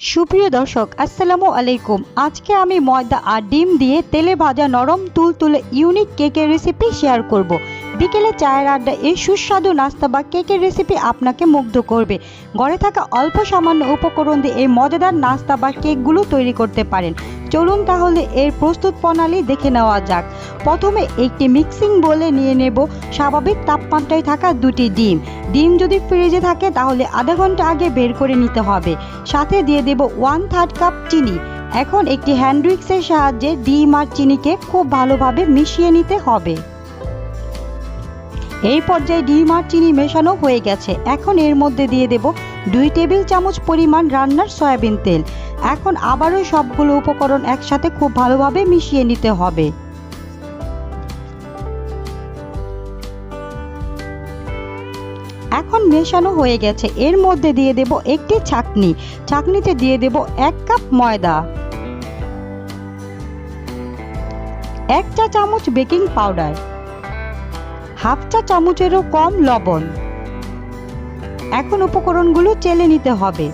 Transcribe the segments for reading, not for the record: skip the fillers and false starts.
সুপ্রিয় দর্শক আসসালামু আলাইকুম। আজকে আমি ময়দা আর ডিম দিয়ে তেলে ভাজা নরম তুলতুলে ইউনিক কেকের রেসিপি শেয়ার করব। বিকেলে চায়ের আড্ডা এই সুস্বাদু নাস্তা বা কেকের রেসিপি আপনাকে মুগ্ধ করবে। ঘরে থাকা অল্প সামান্য উপকরণ দিয়ে এই মজাদার নাস্তা বা কেকগুলো তৈরি করতে পারেন। চলুন তাহলে এর প্রস্তুত প্রণালী দেখে নেওয়া যাক। প্রথমে একটি মিক্সিং বোলে নিয়ে নেব স্বাভাবিক তাপমাত্রায় থাকা দুটি ডিম। ডিম যদি ফ্রিজে থাকে তাহলে আধা ঘন্টা আগে বের করে নিতে হবে। সাথে দিয়ে দেব 1/3 কাপ চিনি। এখন একটি হ্যান্ড উইক্সের সাহায্যে ডিম আর চিনিকে খুব ভালোভাবে মিশিয়ে নিতে হবে। এই পর্যায়ে ডিম আর চিনি মেশানো হয়ে গেছে। এখন এর মধ্যে দিয়ে দেব 2 টেবিল চামচ পরিমাণ রান্নার সয়াবিন তেল। এখন আবারও সবগুলো উপকরণ একসাথে খুব ভালোভাবে মিশিয়ে নিতে হবে। এখন মেশানো হয়ে গেছে। এর মধ্যে দিয়ে দেব একটি ছাঁকনি। ছাঁকনিতে দিয়ে দেব 1 কাপ ময়দা, 1 চা চামচ বেকিং পাউডার, হাফ চা চামচেরও কম লবণ। এখন উপকরণগুলো চেলে নিতে হবে।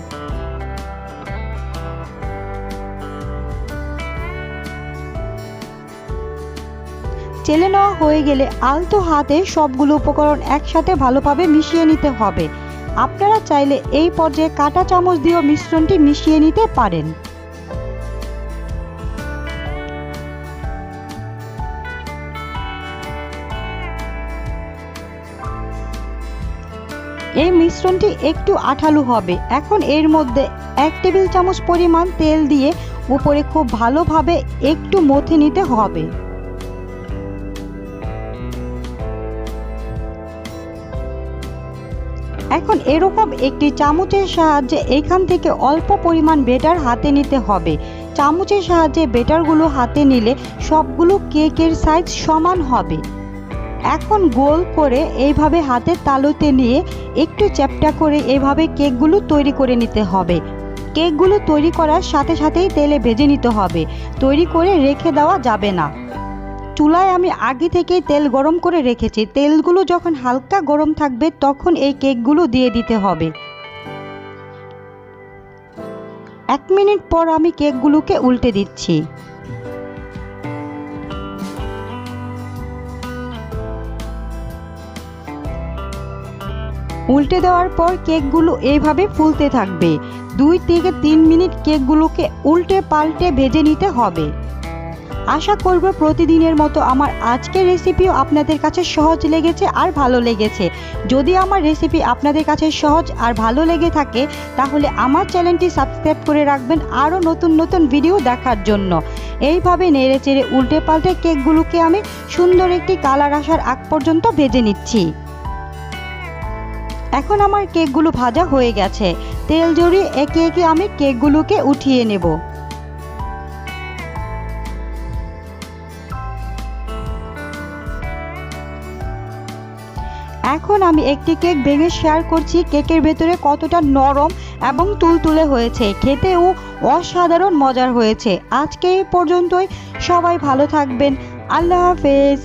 চেলে নেওয়া হয়ে গেলে আলতো হাতে সবগুলো উপকরণ একসাথে ভালোভাবে মিশিয়ে নিতে হবে। আপনারা চাইলে এই পর্যায়ে কাঁটা চামচ দিয়েও মিশ্রণটি মিশিয়ে নিতে পারেন। এই মিশ্রণটি একটু আঠালো হবে। এখন এর মধ্যে 1 টেবিল চামচ পরিমাণ তেল দিয়ে উপরে খুব ভালোভাবে একটু মথে নিতে হবে। এখন এরকম একটি চামচের সাহায্যে এখান থেকে অল্প পরিমাণ বেটার হাতে নিতে হবে। চামচের সাহায্যে বেটারগুলো হাতে নিলে সবগুলো কেকের সাইজ সমান হবে। এখন গোল করে এইভাবে হাতের তালুতে নিয়ে একটু চ্যাপ্টা করে এইভাবে কেকগুলো তৈরি করে নিতে হবে। কেকগুলো তৈরি করার সাথে সাথেই তেলে ভেজে নিতে হবে। তৈরি করে রেখে দেওয়া যাবে না। চুলায় আমি আগে থেকেই তেল গরম করে রেখেছি। তেলগুলো যখন হালকা গরম থাকবে তখন এই কেকগুলো দিয়ে দিতে হবে। 1 মিনিট পর আমি কেকগুলোকে উল্টে দিচ্ছি। উল্টে দেওয়ার পর কেকগুলো এইভাবে ফুলতে থাকবে। 2 থেকে 3 মিনিট কেকগুলোকে উল্টে পাল্টে ভেজে নিতে হবে। আশা করব প্রতিদিনের মতো আমার আজকের রেসিপিও আপনাদের কাছে সহজ লেগেছে আর ভালো লেগেছে। যদি আমার রেসিপি আপনাদের কাছে সহজ আর ভালো লেগে থাকে তাহলে আমার চ্যানেলটি সাবস্ক্রাইব করে রাখবেন আরও নতুন নতুন ভিডিও দেখার জন্য। এইভাবে নেড়ে চেড়ে উল্টে পাল্টে কেকগুলোকে আমি সুন্দর একটি কালার আসার আগ পর্যন্ত ভেজে নিচ্ছি। এখন আমার কেকগুলো ভাজা হয়ে গেছে। তেল ঝরিয়ে একে একে আমি কেকগুলোকে উঠিয়ে নেব। এখন আমি একটি কেক ভেঙে শেয়ার করছি। কেকের ভেতরে কতটা নরম এবং তুলতুলে হয়েছে, খেতেও অসাধারণ মজার হয়েছে। আজকে এই পর্যন্তই। সবাই ভালো থাকবেন। আল্লাহ হাফেজ।